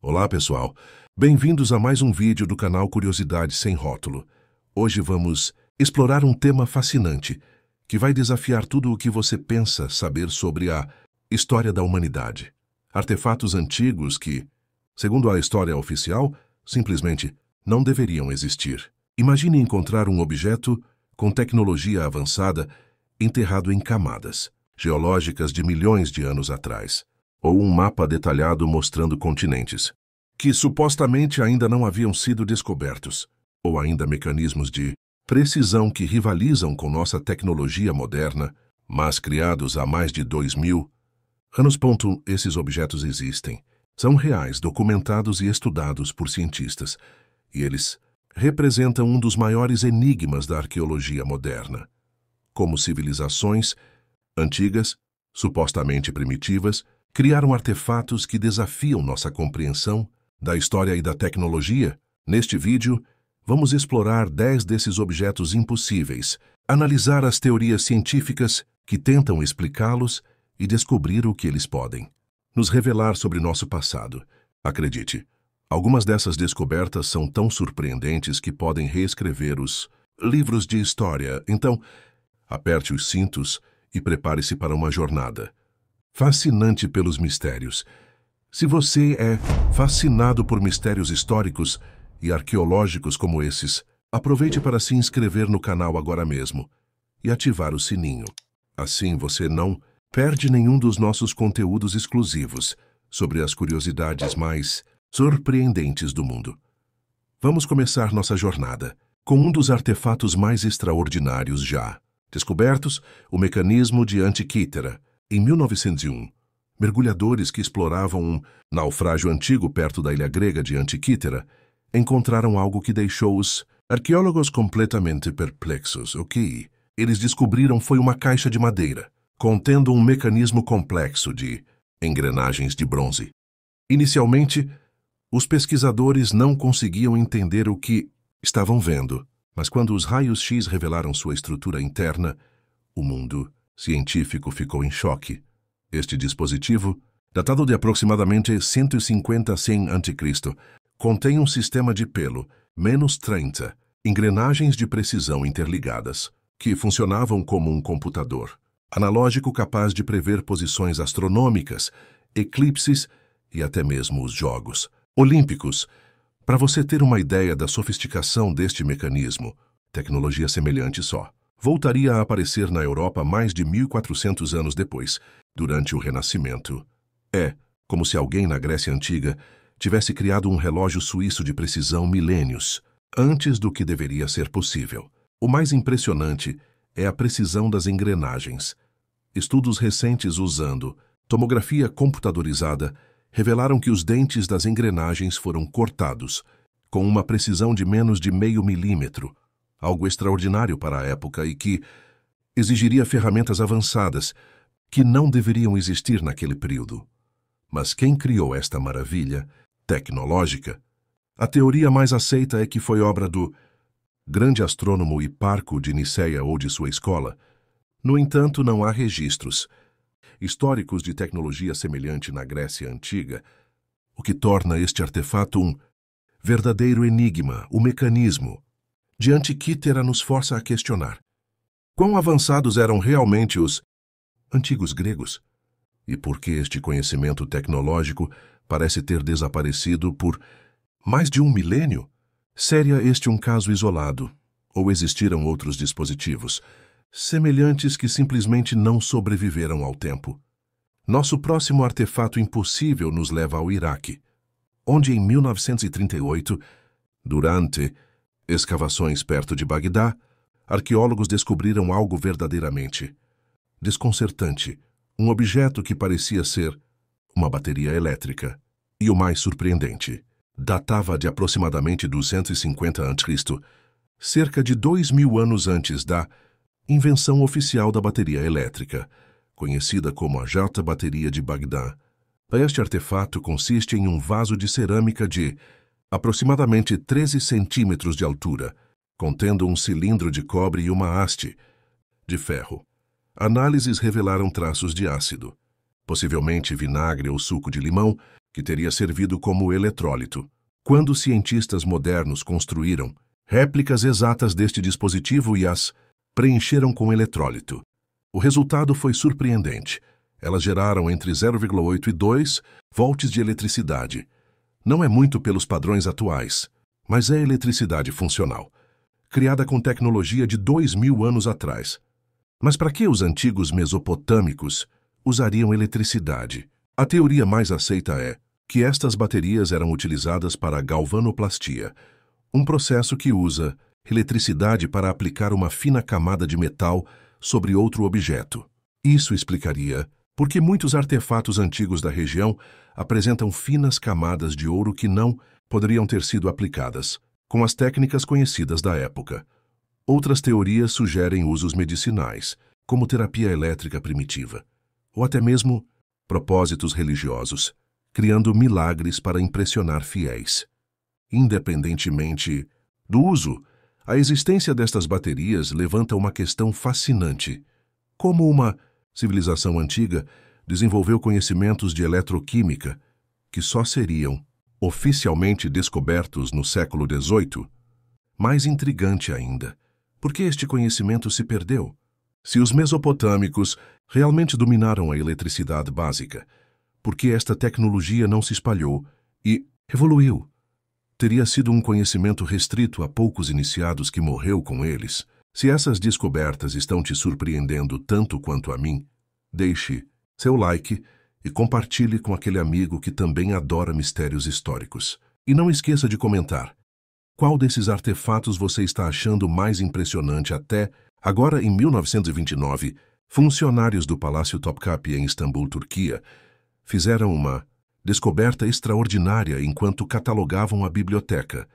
Olá, pessoal. Bem-vindos a mais um vídeo do canal Curiosidades Sem Rótulo. Hoje vamos explorar um tema fascinante que vai desafiar tudo o que você pensa saber sobre a história da humanidade. Artefatos antigos que, segundo a história oficial, simplesmente não deveriam existir. Imagine encontrar um objeto com tecnologia avançada enterrado em camadas geológicas de milhões de anos atrás, ou um mapa detalhado mostrando continentes que supostamente ainda não haviam sido descobertos, ou ainda mecanismos de precisão que rivalizam com nossa tecnologia moderna, mas criados há mais de 2000 anos. Esses objetos existem, são reais, documentados e estudados por cientistas, e eles representam um dos maiores enigmas da arqueologia moderna. Como civilizações antigas, supostamente primitivas, criaram artefatos que desafiam nossa compreensão da história e da tecnologia. Neste vídeo, vamos explorar 10 desses objetos impossíveis, analisar as teorias científicas que tentam explicá-los e descobrir o que eles podem nos revelar sobre nosso passado. Acredite, algumas dessas descobertas são tão surpreendentes que podem reescrever os livros de história. Então, aperte os cintos e prepare-se para uma jornada fascinante pelos mistérios. Se você é fascinado por mistérios históricos e arqueológicos como esses, aproveite para se inscrever no canal agora mesmo e ativar o sininho. Assim você não perde nenhum dos nossos conteúdos exclusivos sobre as curiosidades mais surpreendentes do mundo. Vamos começar nossa jornada com um dos artefatos mais extraordinários já descobertos, o mecanismo de Antiquítera. Em 1901, mergulhadores que exploravam um naufrágio antigo perto da ilha grega de Antiquítera encontraram algo que deixou os arqueólogos completamente perplexos. O que eles descobriram foi uma caixa de madeira, contendo um mecanismo complexo de engrenagens de bronze. Inicialmente, os pesquisadores não conseguiam entender o que estavam vendo, mas quando os raios-x revelaram sua estrutura interna, o mundo científico ficou em choque. Este dispositivo, datado de aproximadamente 150 a 100 a.C., contém um sistema de pelo, -30, engrenagens de precisão interligadas, que funcionavam como um computador analógico capaz de prever posições astronômicas, eclipses e até mesmo os Jogos Olímpicos. Para você ter uma ideia da sofisticação deste mecanismo, tecnologia semelhante só voltaria a aparecer na Europa mais de 1400 anos depois, durante o Renascimento. É como se alguém na Grécia Antiga tivesse criado um relógio suíço de precisão milênios antes do que deveria ser possível. O mais impressionante é a precisão das engrenagens. Estudos recentes usando tomografia computadorizada revelaram que os dentes das engrenagens foram cortados com uma precisão de menos de meio milímetro, algo extraordinário para a época e que exigiria ferramentas avançadas que não deveriam existir naquele período. Mas quem criou esta maravilha tecnológica? A teoria mais aceita é que foi obra do grande astrônomo Hiparco de Niceia ou de sua escola. No entanto, não há registros históricos de tecnologia semelhante na Grécia Antiga, o que torna este artefato um verdadeiro enigma. O mecanismo de Antiquítera nos força a questionar quão avançados eram realmente os antigos gregos e por que este conhecimento tecnológico parece ter desaparecido por mais de um milênio. Seria este um caso isolado, ou existiram outros dispositivos semelhantes que simplesmente não sobreviveram ao tempo? Nosso próximo artefato impossível nos leva ao Iraque, onde em 1938, durante escavações perto de Bagdá, arqueólogos descobriram algo verdadeiramente desconcertante, um objeto que parecia ser uma bateria elétrica. E o mais surpreendente, datava de aproximadamente 250 a.C., cerca de 2000 anos antes da invenção oficial da bateria elétrica, conhecida como a Jata Bateria de Bagdá. Este artefato consiste em um vaso de cerâmica de aproximadamente 13 centímetros de altura, contendo um cilindro de cobre e uma haste de ferro. Análises revelaram traços de ácido, possivelmente vinagre ou suco de limão, que teria servido como eletrólito. Quando cientistas modernos construíram réplicas exatas deste dispositivo e as preencheram com eletrólito, o resultado foi surpreendente. Elas geraram entre 0,8 e 2 volts de eletricidade. Não é muito pelos padrões atuais, mas é eletricidade funcional, criada com tecnologia de 2000 anos atrás. Mas para que os antigos mesopotâmicos usariam eletricidade? A teoria mais aceita é que estas baterias eram utilizadas para a galvanoplastia, um processo que usa eletricidade para aplicar uma fina camada de metal sobre outro objeto. Isso explicaria por que muitos artefatos antigos da região apresentam finas camadas de ouro que não poderiam ter sido aplicadas com as técnicas conhecidas da época. Outras teorias sugerem usos medicinais, como terapia elétrica primitiva, ou até mesmo propósitos religiosos, criando milagres para impressionar fiéis. Independentemente do uso, a existência destas baterias levanta uma questão fascinante. Como uma civilização antiga desenvolveu conhecimentos de eletroquímica que só seriam oficialmente descobertos no século XVIII? Mais intrigante ainda, por que este conhecimento se perdeu? Se os mesopotâmicos realmente dominaram a eletricidade básica, por que esta tecnologia não se espalhou e evoluiu? Teria sido um conhecimento restrito a poucos iniciados que morreu com eles? Se essas descobertas estão te surpreendendo tanto quanto a mim, deixe seu like e compartilhe com aquele amigo que também adora mistérios históricos. E não esqueça de comentar qual desses artefatos você está achando mais impressionante até agora. Em 1929, funcionários do Palácio Topkapi em Istambul, Turquia, fizeram uma descoberta extraordinária enquanto catalogavam a biblioteca,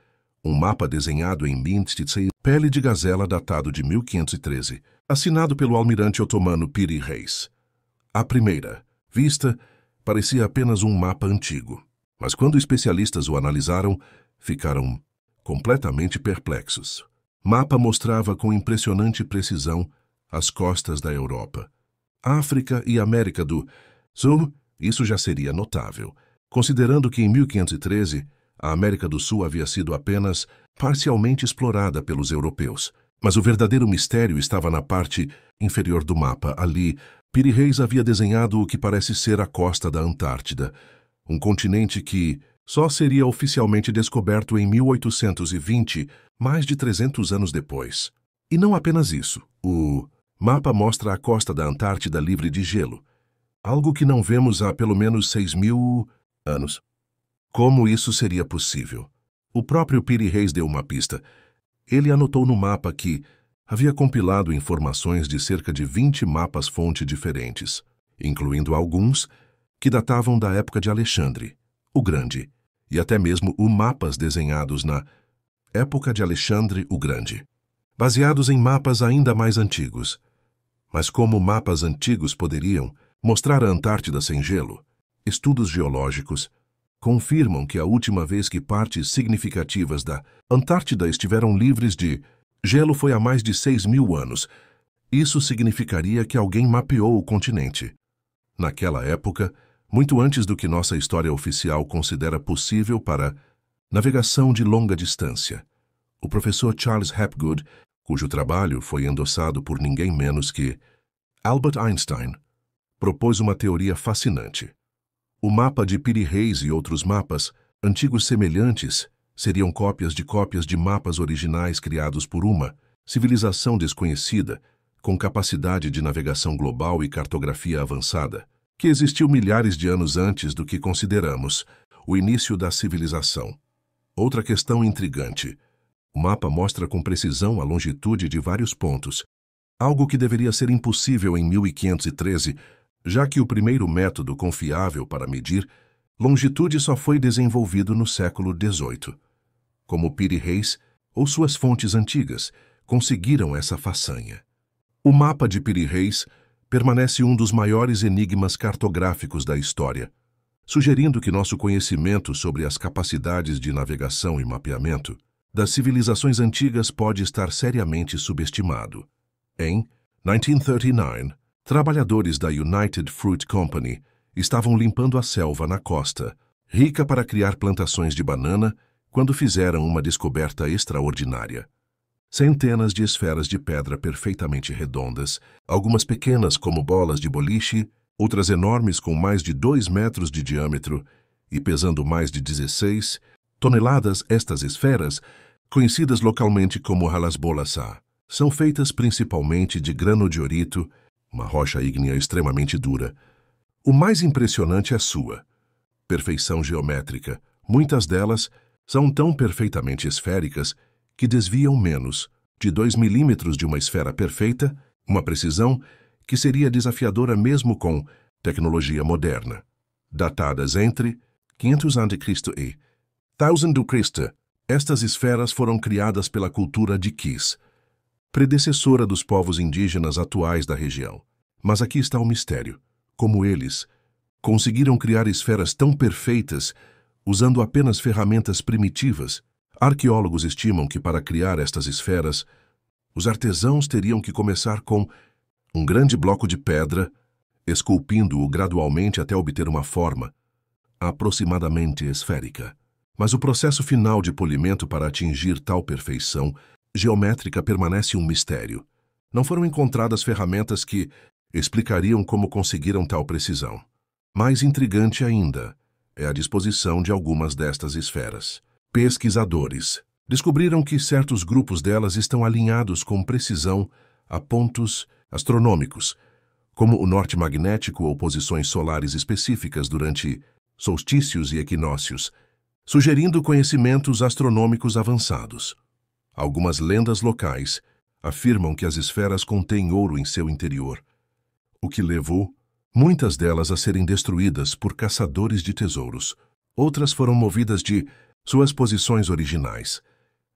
um mapa desenhado em Mintitse, pele de gazela datado de 1513, assinado pelo almirante otomano Piri Reis. À primeira vista, parecia apenas um mapa antigo, mas quando especialistas o analisaram, ficaram completamente perplexos. O mapa mostrava com impressionante precisão as costas da Europa, África e América do Sul. Isso já seria notável, considerando que em 1513 a América do Sul havia sido apenas parcialmente explorada pelos europeus. Mas o verdadeiro mistério estava na parte inferior do mapa. Ali, Piri Reis havia desenhado o que parece ser a costa da Antártida, um continente que só seria oficialmente descoberto em 1820, mais de 300 anos depois. E não apenas isso, o mapa mostra a costa da Antártida livre de gelo, algo que não vemos há pelo menos 6.000 anos. Como isso seria possível? O próprio Piri Reis deu uma pista. Ele anotou no mapa que havia compilado informações de cerca de 20 mapas-fonte diferentes, incluindo alguns que datavam da época de Alexandre o Grande, e até mesmo mapas desenhados na época de Alexandre o Grande, baseados em mapas ainda mais antigos. Mas como mapas antigos poderiam mostrar a Antártida sem gelo? Estudos geológicos confirmam que a última vez que partes significativas da Antártida estiveram livres de gelo foi há mais de 6.000 anos. Isso significaria que alguém mapeou o continente. Naquela época, muito antes do que nossa história oficial considera possível para navegação de longa distância. O professor Charles Hapgood, cujo trabalho foi endossado por ninguém menos que Albert Einstein, propôs uma teoria fascinante. O mapa de Piri Reis e outros mapas, antigos semelhantes, seriam cópias de mapas originais criados por uma civilização desconhecida, com capacidade de navegação global e cartografia avançada, que existiu milhares de anos antes do que consideramos o início da civilização. Outra questão intrigante. O mapa mostra com precisão a longitude de vários pontos, algo que deveria ser impossível em 1513, já que o primeiro método confiável para medir longitude só foi desenvolvido no século XVIII. Como Piri Reis ou suas fontes antigas conseguiram essa façanha? O mapa de Piri Reis permanece um dos maiores enigmas cartográficos da história, sugerindo que nosso conhecimento sobre as capacidades de navegação e mapeamento das civilizações antigas pode estar seriamente subestimado. Em 1939, trabalhadores da United Fruit Company estavam limpando a selva na costa rica para criar plantações de banana, quando fizeram uma descoberta extraordinária. Centenas de esferas de pedra perfeitamente redondas, algumas pequenas como bolas de boliche, outras enormes com mais de 2 metros de diâmetro e pesando mais de 16 toneladas. Estas esferas, conhecidas localmente como halasbolasa, são feitas principalmente de grano de orito, uma rocha ígnea extremamente dura. O mais impressionante é a sua perfeição geométrica. Muitas delas são tão perfeitamente esféricas que desviam menos de 2 milímetros de uma esfera perfeita, uma precisão que seria desafiadora mesmo com tecnologia moderna. Datadas entre 500 a.C. e 1000 d.C., estas esferas foram criadas pela cultura de Kis, predecessora dos povos indígenas atuais da região. Mas aqui está o mistério. Como eles conseguiram criar esferas tão perfeitas usando apenas ferramentas primitivas? Arqueólogos estimam que para criar estas esferas, os artesãos teriam que começar com um grande bloco de pedra, esculpindo-o gradualmente até obter uma forma aproximadamente esférica. Mas o processo final de polimento para atingir tal perfeição geométrica permanece um mistério. Não foram encontradas ferramentas que explicariam como conseguiram tal precisão. Mais intrigante ainda é a disposição de algumas destas esferas. Pesquisadores descobriram que certos grupos delas estão alinhados com precisão a pontos astronômicos, como o norte magnético ou posições solares específicas durante solstícios e equinócios, sugerindo conhecimentos astronômicos avançados. Algumas lendas locais afirmam que as esferas contêm ouro em seu interior, o que levou muitas delas a serem destruídas por caçadores de tesouros. Outras foram movidas de suas posições originais,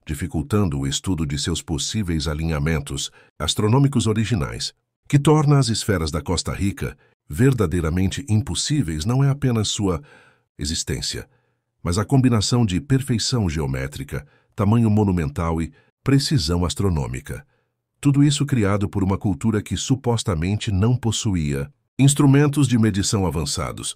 dificultando o estudo de seus possíveis alinhamentos astronômicos originais, que torna as esferas da Costa Rica verdadeiramente impossíveis. Não é apenas sua existência, mas a combinação de perfeição geométrica, tamanho monumental e precisão astronômica. Tudo isso criado por uma cultura que supostamente não possuía instrumentos de medição avançados,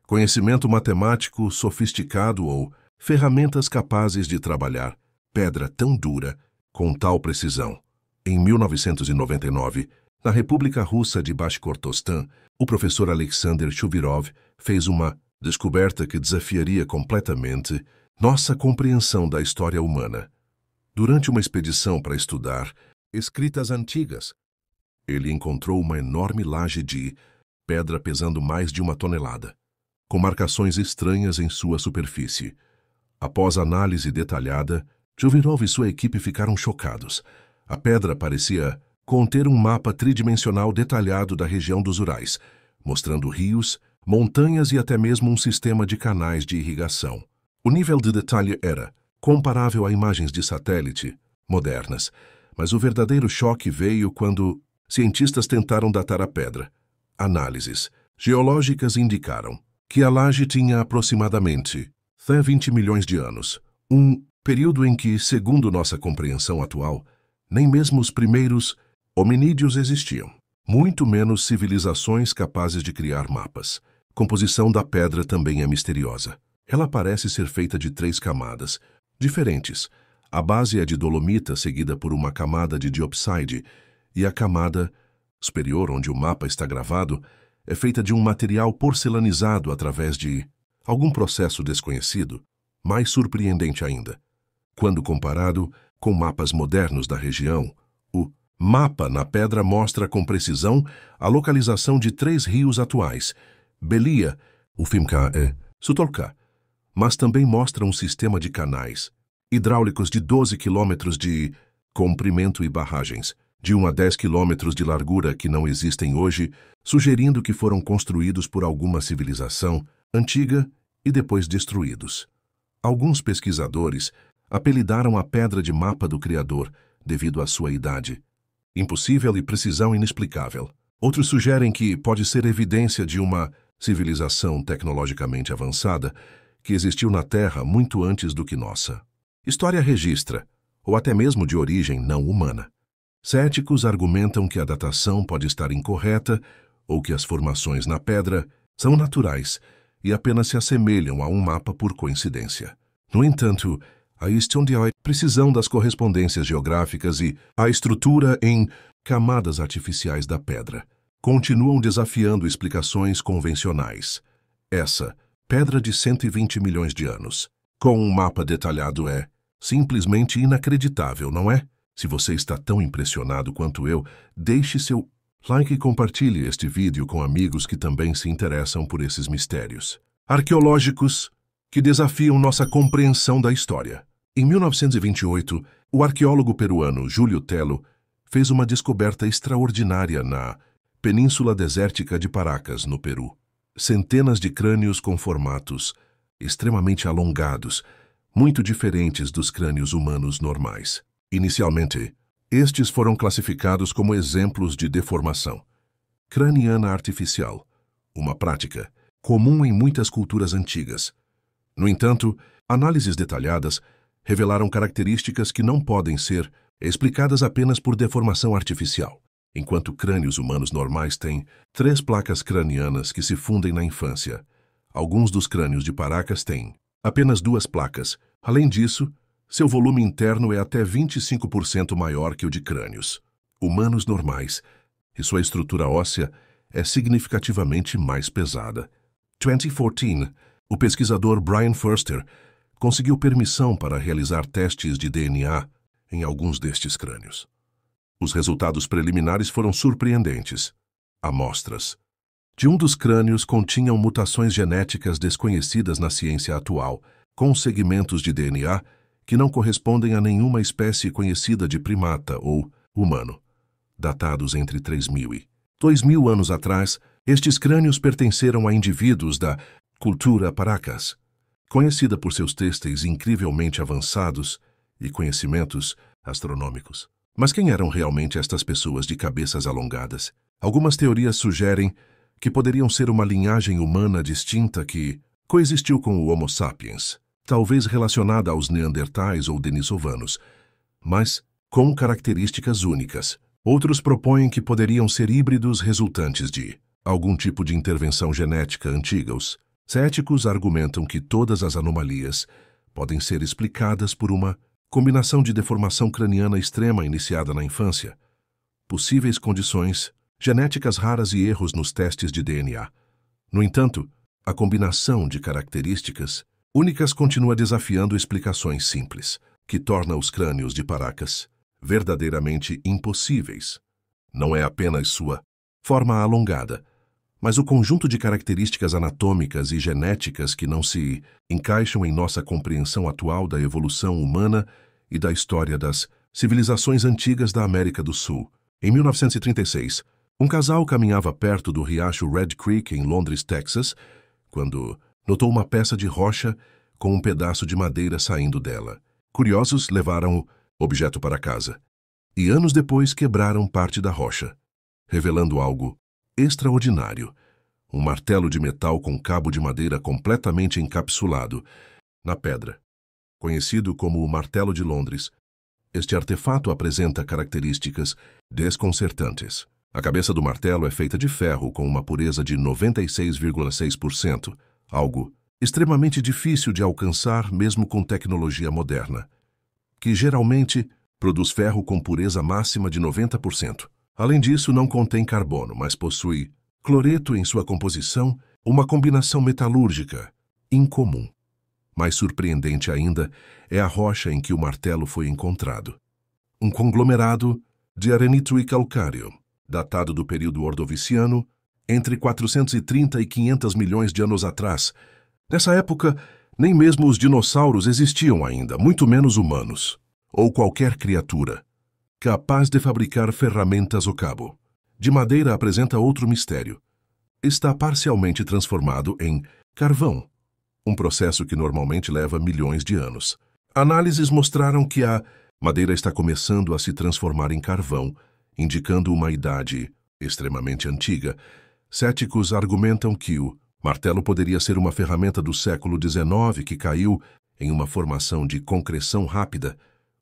conhecimento matemático sofisticado ou ferramentas capazes de trabalhar pedra tão dura com tal precisão. Em 1999, na República Russa de Bashkortostan, o professor Alexander Shuvirov fez uma descoberta que desafiaria completamente nossa compreensão da história humana. Durante uma expedição para estudar escritas antigas, ele encontrou uma enorme laje de pedra pesando mais de 1 tonelada, com marcações estranhas em sua superfície. Após análise detalhada, Shuvirov e sua equipe ficaram chocados. A pedra parecia conter um mapa tridimensional detalhado da região dos Urais, mostrando rios, montanhas e até mesmo um sistema de canais de irrigação. O nível de detalhe era comparável a imagens de satélite modernas, mas o verdadeiro choque veio quando cientistas tentaram datar a pedra. Análises geológicas indicaram que a laje tinha aproximadamente 20 milhões de anos, um período em que, segundo nossa compreensão atual, nem mesmo os primeiros hominídeos existiam, muito menos civilizações capazes de criar mapas. A composição da pedra também é misteriosa. Ela parece ser feita de 3 camadas diferentes. A base é de dolomita, seguida por uma camada de diopside, e a camada superior, onde o mapa está gravado, é feita de um material porcelanizado através de algum processo desconhecido. Mais surpreendente ainda, quando comparado com mapas modernos da região, o mapa na pedra mostra com precisão a localização de 3 rios atuais, Belia, Ufimka e Sutolka, mas também mostra um sistema de canais hidráulicos de 12 quilômetros de comprimento e barragens, de 1 a 10 quilômetros de largura que não existem hoje, sugerindo que foram construídos por alguma civilização antiga e depois destruídos. Alguns pesquisadores apelidaram a pedra de mapa do Criador devido à sua idade impossível e precisão inexplicável. Outros sugerem que pode ser evidência de uma civilização tecnologicamente avançada que existiu na Terra muito antes do que nossa história registra, ou até mesmo de origem não humana. Céticos argumentam que a datação pode estar incorreta ou que as formações na pedra são naturais e apenas se assemelham a um mapa por coincidência. No entanto, a estrondióide, precisão das correspondências geográficas e a estrutura em camadas artificiais da pedra continuam desafiando explicações convencionais. Essa pedra de 120 milhões de anos, com um mapa detalhado, é simplesmente inacreditável, não é? Se você está tão impressionado quanto eu, deixe seu like e compartilhe este vídeo com amigos que também se interessam por esses mistérios arqueológicos que desafiam nossa compreensão da história. Em 1928, o arqueólogo peruano Júlio Tello fez uma descoberta extraordinária na Península Desértica de Paracas, no Peru. Centenas de crânios com formatos extremamente alongados, muito diferentes dos crânios humanos normais. Inicialmente, estes foram classificados como exemplos de deformação craniana artificial, uma prática comum em muitas culturas antigas. No entanto, análises detalhadas revelaram características que não podem ser explicadas apenas por deformação artificial. Enquanto crânios humanos normais têm 3 placas cranianas que se fundem na infância, alguns dos crânios de Paracas têm apenas 2 placas. Além disso, seu volume interno é até 25% maior que o de crânios humanos normais, e sua estrutura óssea é significativamente mais pesada. Em 2014, o pesquisador Brian Foerster conseguiu permissão para realizar testes de DNA em alguns destes crânios. Os resultados preliminares foram surpreendentes. Amostras de um dos crânios continham mutações genéticas desconhecidas na ciência atual, com segmentos de DNA que não correspondem a nenhuma espécie conhecida de primata ou humano, datados entre 3.000 e 2.000 anos atrás. Estes crânios pertenceram a indivíduos da cultura Paracas, conhecida por seus têxteis incrivelmente avançados e conhecimentos astronômicos. Mas quem eram realmente estas pessoas de cabeças alongadas? Algumas teorias sugerem que poderiam ser uma linhagem humana distinta que coexistiu com o Homo sapiens, talvez relacionada aos neandertais ou denisovanos, mas com características únicas. Outros propõem que poderiam ser híbridos resultantes de algum tipo de intervenção genética antiga. Os céticos argumentam que todas as anomalias podem ser explicadas por uma combinação de deformação craniana extrema iniciada na infância, possíveis condições genéticas raras e erros nos testes de DNA. No entanto, a combinação de características únicas continua desafiando explicações simples, que torna os crânios de Paracas verdadeiramente impossíveis. Não é apenas sua forma alongada, mas o conjunto de características anatômicas e genéticas que não se encaixam em nossa compreensão atual da evolução humana e da história das civilizações antigas da América do Sul. Em 1936, um casal caminhava perto do riacho Red Creek, em Londres, Texas, quando notou uma peça de rocha com um pedaço de madeira saindo dela. Curiosos, levaram o objeto para casa e anos depois quebraram parte da rocha, revelando algo extraordinário: um martelo de metal com cabo de madeira completamente encapsulado na pedra. Conhecido como o Martelo de Londres, este artefato apresenta características desconcertantes. A cabeça do martelo é feita de ferro com uma pureza de 96,6%, algo extremamente difícil de alcançar mesmo com tecnologia moderna, que geralmente produz ferro com pureza máxima de 90%. Além disso, não contém carbono, mas possui cloreto em sua composição, uma combinação metalúrgica incomum. Mais surpreendente ainda é a rocha em que o martelo foi encontrado. Um conglomerado de arenito e calcário, datado do período Ordoviciano, entre 430 e 500 milhões de anos atrás. Nessa época, nem mesmo os dinossauros existiam ainda, muito menos humanos, ou qualquer criatura capaz de fabricar ferramentas ou cabo. De madeira apresenta outro mistério. Está parcialmente transformado em carvão, um processo que normalmente leva milhões de anos. Análises mostraram que a madeira está começando a se transformar em carvão, indicando uma idade extremamente antiga. Céticos argumentam que o martelo poderia ser uma ferramenta do século XIX que caiu em uma formação de concreção rápida,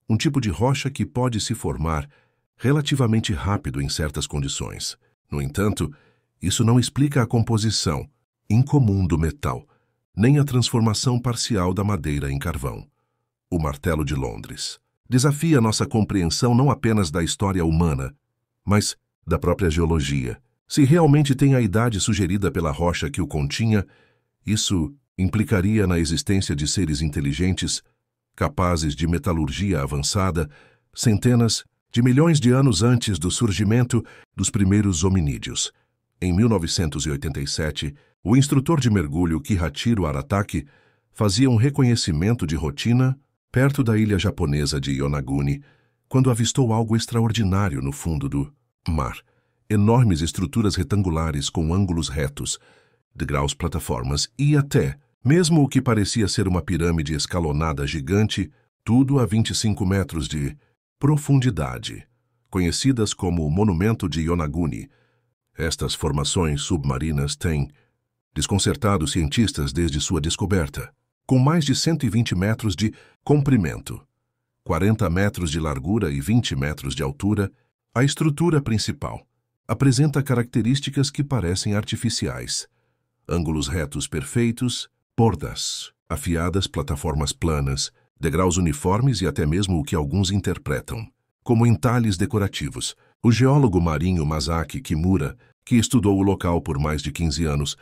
um tipo de rocha que pode se formar relativamente rápido em certas condições. No entanto, isso não explica a composição incomum do metal, nem a transformação parcial da madeira em carvão. O martelo de Londres desafia nossa compreensão não apenas da história humana, mas da própria geologia. Se realmente tem a idade sugerida pela rocha que o continha, isso implicaria na existência de seres inteligentes, capazes de metalurgia avançada, centenas de milhões de anos antes do surgimento dos primeiros hominídeos. Em 1987, o instrutor de mergulho Kihachiro Arataki fazia um reconhecimento de rotina perto da ilha japonesa de Yonaguni, quando avistou algo extraordinário no fundo do mar. Enormes estruturas retangulares com ângulos retos, degraus, plataformas e até, mesmo o que parecia ser uma pirâmide escalonada gigante, tudo a 25 metros de profundidade, conhecidas como o Monumento de Yonaguni. Estas formações submarinas têm desconcertado cientistas desde sua descoberta, com mais de 120 metros de comprimento, 40 metros de largura e 20 metros de altura. A estrutura principal apresenta características que parecem artificiais: ângulos retos perfeitos, bordas afiadas, plataformas planas, degraus uniformes e até mesmo o que alguns interpretam como entalhes decorativos. O geólogo marinho Masaki Kimura, que estudou o local por mais de 15 anos,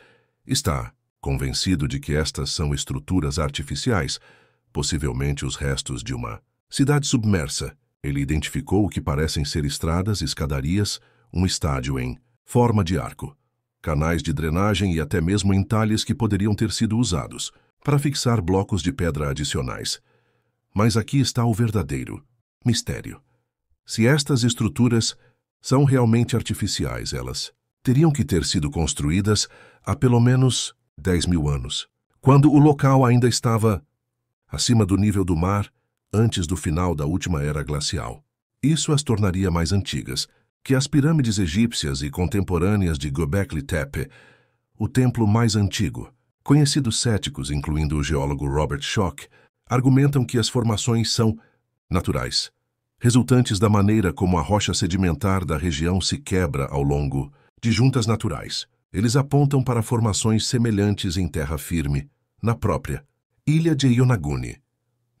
está convencido de que estas são estruturas artificiais, possivelmente os restos de uma cidade submersa. Ele identificou o que parecem ser estradas, escadarias, um estádio em forma de arco, canais de drenagem e até mesmo entalhes que poderiam ter sido usados para fixar blocos de pedra adicionais. Mas aqui está o verdadeiro mistério. Se estas estruturas são realmente artificiais, elas teriam que ter sido construídas há pelo menos 10 mil anos, quando o local ainda estava acima do nível do mar, antes do final da última era glacial. Isso as tornaria mais antigas que as pirâmides egípcias e contemporâneas de Göbekli Tepe, o templo mais antigo. Conhecidos céticos, incluindo o geólogo Robert Schoch, argumentam que as formações são naturais, resultantes da maneira como a rocha sedimentar da região se quebra ao longo de juntas naturais. Eles apontam para formações semelhantes em terra firme, na própria ilha de Yonaguni.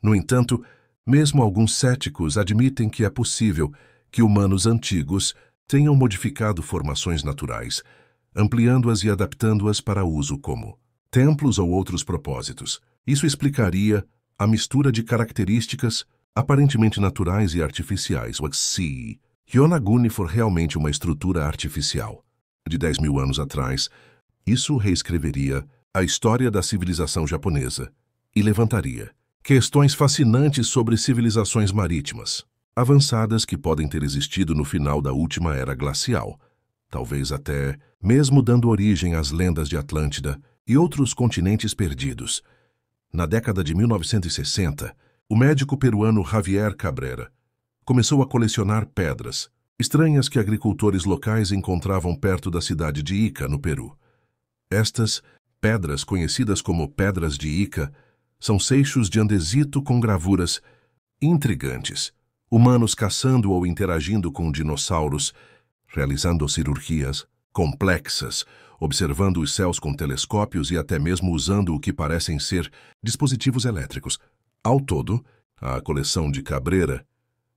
No entanto, mesmo alguns céticos admitem que é possível que humanos antigos tenham modificado formações naturais, ampliando-as e adaptando-as para uso como templos ou outros propósitos. Isso explicaria a mistura de características aparentemente naturais e artificiais. Se Yonaguni for realmente uma estrutura artificial de 10 mil anos atrás, isso reescreveria a história da civilização japonesa e levantaria questões fascinantes sobre civilizações marítimas avançadas que podem ter existido no final da última era glacial, talvez até mesmo dando origem às lendas de Atlântida e outros continentes perdidos. Na década de 1960, o médico peruano Javier Cabrera começou a colecionar pedras estranhas que agricultores locais encontravam perto da cidade de Ica, no Peru. Estas pedras, conhecidas como pedras de Ica, são seixos de andesito com gravuras intrigantes, humanos caçando ou interagindo com dinossauros, realizando cirurgias complexas, observando os céus com telescópios e até mesmo usando o que parecem ser dispositivos elétricos. Ao todo, a coleção de Cabrera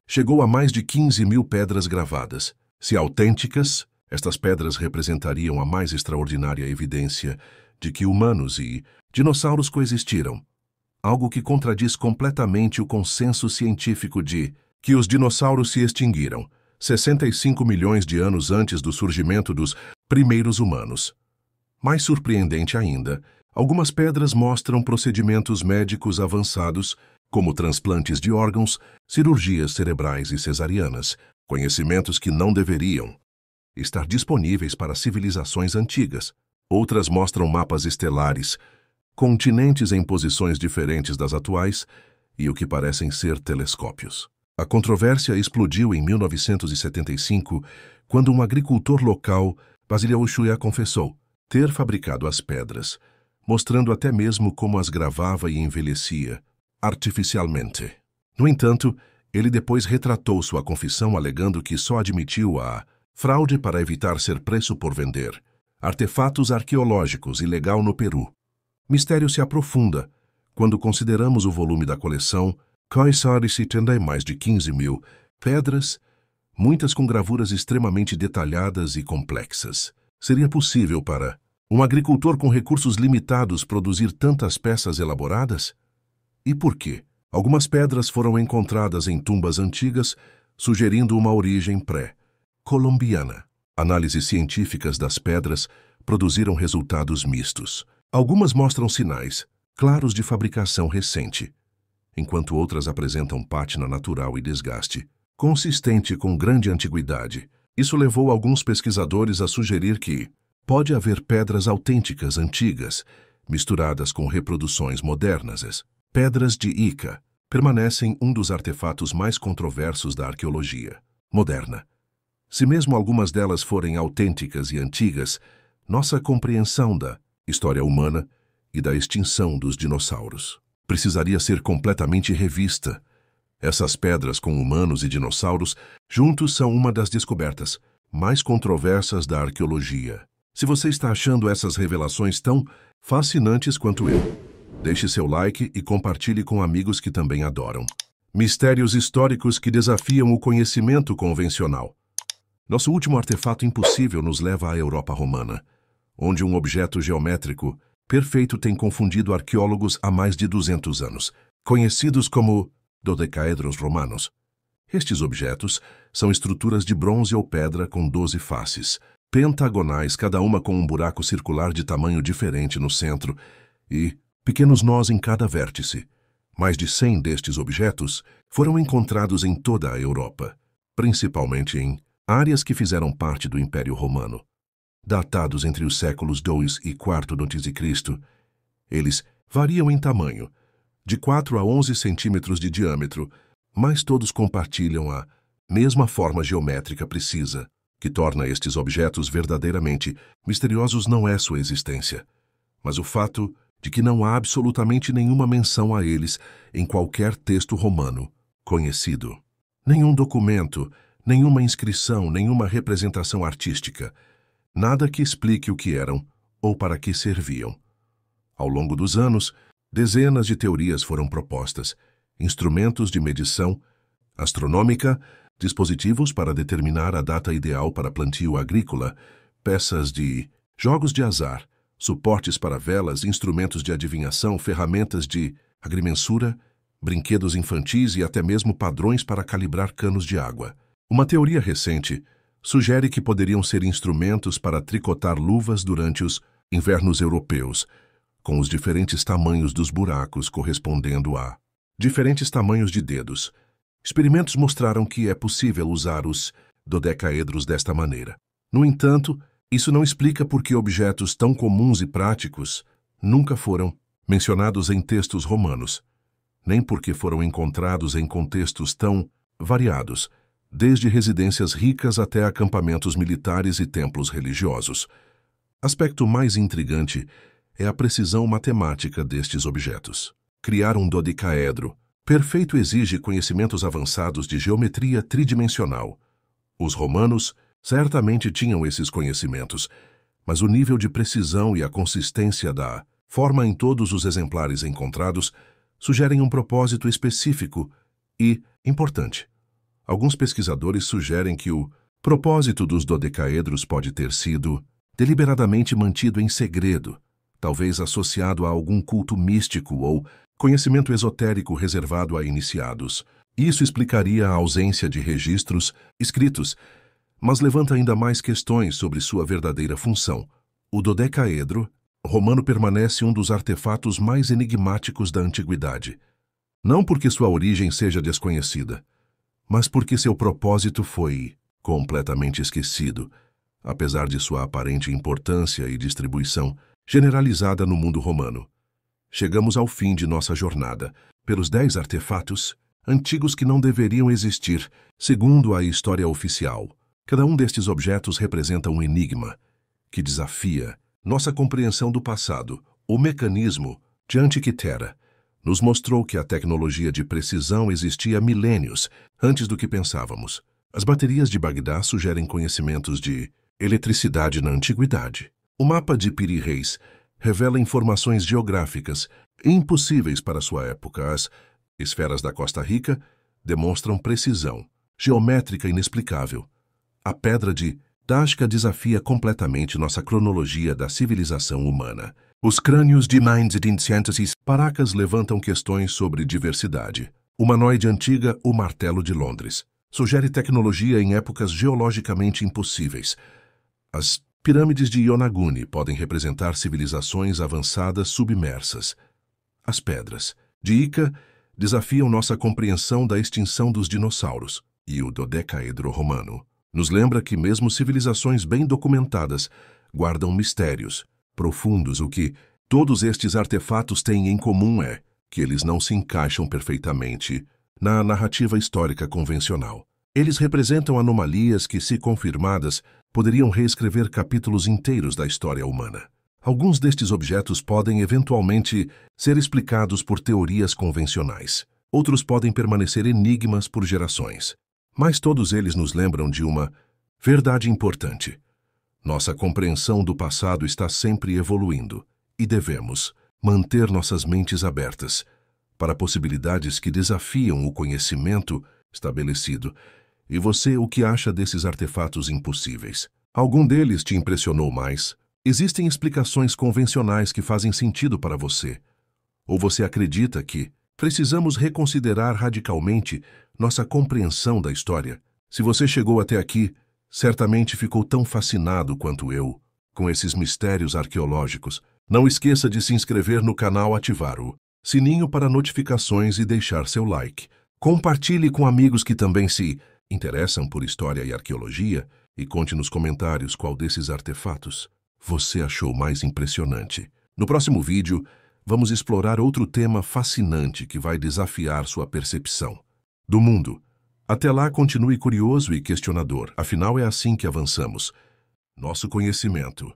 chegou a mais de 15 mil pedras gravadas. Se autênticas, estas pedras representariam a mais extraordinária evidência de que humanos e dinossauros coexistiram, algo que contradiz completamente o consenso científico de que os dinossauros se extinguiram 65 milhões de anos antes do surgimento dos primeiros humanos. Mais surpreendente ainda, algumas pedras mostram procedimentos médicos avançados, como transplantes de órgãos, cirurgias cerebrais e cesarianas, conhecimentos que não deveriam estar disponíveis para civilizações antigas. Outras mostram mapas estelares, continentes em posições diferentes das atuais e o que parecem ser telescópios. A controvérsia explodiu em 1975, quando um agricultor local, Basílio Ushuaia, confessou ter fabricado as pedras, mostrando até mesmo como as gravava e envelhecia artificialmente. No entanto, ele depois retratou sua confissão alegando que só admitiu a fraude para evitar ser preso por vender Artefatos arqueológicos ilegal no Peru. Mistério se aprofunda quando consideramos o volume da coleção. Caixares tem mais de 15.000 pedras, muitas com gravuras extremamente detalhadas e complexas. Seria possível para um agricultor com recursos limitados produzir tantas peças elaboradas? E por quê? Algumas pedras foram encontradas em tumbas antigas, sugerindo uma origem pré-colombiana. Análises científicas das pedras produziram resultados mistos. Algumas mostram sinais claros de fabricação recente, enquanto outras apresentam pátina natural e desgaste, consistente com grande antiguidade. Isso levou alguns pesquisadores a sugerir que pode haver pedras autênticas antigas, misturadas com reproduções modernas. As pedras de Ica permanecem um dos artefatos mais controversos da arqueologia moderna. Se mesmo algumas delas forem autênticas e antigas, nossa compreensão da história humana e da extinção dos dinossauros precisaria ser completamente revista. Essas pedras com humanos e dinossauros juntos são uma das descobertas mais controversas da arqueologia. Se você está achando essas revelações tão fascinantes quanto eu, deixe seu like e compartilhe com amigos que também adoram mistérios históricos que desafiam o conhecimento convencional. Nosso último artefato impossível nos leva à Europa romana, onde um objeto geométrico perfeito tem confundido arqueólogos há mais de 200 anos, conhecidos como dodecaedros romanos. Estes objetos são estruturas de bronze ou pedra com 12 faces, pentagonais, cada uma com um buraco circular de tamanho diferente no centro e pequenos nós em cada vértice. Mais de 100 destes objetos foram encontrados em toda a Europa, principalmente em áreas que fizeram parte do Império Romano. Datados entre os séculos II e IV a.C., eles variam em tamanho, de 4 a 11 centímetros de diâmetro, mas todos compartilham a mesma forma geométrica precisa, que torna estes objetos verdadeiramente misteriosos não é sua existência, mas o fato de que não há absolutamente nenhuma menção a eles em qualquer texto romano conhecido. Nenhum documento, nenhuma inscrição, nenhuma representação artística, nada que explique o que eram ou para que serviam. Ao longo dos anos, dezenas de teorias foram propostas: instrumentos de medição astronômica, dispositivos para determinar a data ideal para plantio agrícola, peças de jogos de azar, suportes para velas, instrumentos de adivinhação, ferramentas de agrimensura, brinquedos infantis e até mesmo padrões para calibrar canos de água. Uma teoria recente sugere que poderiam ser instrumentos para tricotar luvas durante os invernos europeus, com os diferentes tamanhos dos buracos correspondendo a diferentes tamanhos de dedos. Experimentos mostraram que é possível usar os dodecaedros desta maneira. No entanto, isso não explica por que objetos tão comuns e práticos nunca foram mencionados em textos romanos, nem porque foram encontrados em contextos tão variados, desde residências ricas até acampamentos militares e templos religiosos. Aspecto mais intrigante é a precisão matemática destes objetos. Criar um dodecaedro perfeito exige conhecimentos avançados de geometria tridimensional. Os romanos certamente tinham esses conhecimentos, mas o nível de precisão e a consistência da forma em todos os exemplares encontrados sugerem um propósito específico e importante. Alguns pesquisadores sugerem que o propósito dos dodecaedros pode ter sido deliberadamente mantido em segredo, talvez associado a algum culto místico ou conhecimento esotérico reservado a iniciados. Isso explicaria a ausência de registros escritos, mas levanta ainda mais questões sobre sua verdadeira função. O dodecaedro romano permanece um dos artefatos mais enigmáticos da antiguidade, não porque sua origem seja desconhecida, mas porque seu propósito foi completamente esquecido, apesar de sua aparente importância e distribuição generalizada no mundo romano. Chegamos ao fim de nossa jornada pelos 10 artefatos antigos que não deveriam existir, segundo a história oficial. Cada um destes objetos representa um enigma que desafia nossa compreensão do passado. O mecanismo de Antiquitera nos mostrou que a tecnologia de precisão existia milênios antes do que pensávamos. As baterias de Bagdá sugerem conhecimentos de eletricidade na antiguidade. O mapa de Piri Reis revela informações geográficas impossíveis para sua época. As esferas da Costa Rica demonstram precisão geométrica inexplicável. A pedra de Nazca desafia completamente nossa cronologia da civilização humana. Os crânios de 1900 Paracas levantam questões sobre diversidade. Humanoide antiga, o martelo de Londres, sugere tecnologia em épocas geologicamente impossíveis. As pirâmides de Yonaguni podem representar civilizações avançadas submersas. As pedras de Ica desafiam nossa compreensão da extinção dos dinossauros, e o dodecaedro romano nos lembra que mesmo civilizações bem documentadas guardam mistérios profundos. O que todos estes artefatos têm em comum é que eles não se encaixam perfeitamente na narrativa histórica convencional. Eles representam anomalias que, se confirmadas, poderiam reescrever capítulos inteiros da história humana. Alguns destes objetos podem eventualmente ser explicados por teorias convencionais. Outros podem permanecer enigmas por gerações. Mas todos eles nos lembram de uma verdade importante. Nossa compreensão do passado está sempre evoluindo e devemos manter nossas mentes abertas para possibilidades que desafiam o conhecimento estabelecido. E você, o que acha desses artefatos impossíveis? Algum deles te impressionou mais? Existem explicações convencionais que fazem sentido para você? Ou você acredita que precisamos reconsiderar radicalmente nossa compreensão da história? Se você chegou até aqui, certamente ficou tão fascinado quanto eu com esses mistérios arqueológicos. Não esqueça de se inscrever no canal, ativar o sininho para notificações e deixar seu like. Compartilhe com amigos que também se interessam por história e arqueologia e conte nos comentários qual desses artefatos você achou mais impressionante. No próximo vídeo, vamos explorar outro tema fascinante que vai desafiar sua percepção do mundo. Até lá, continue curioso e questionador, afinal é assim que avançamos nosso conhecimento.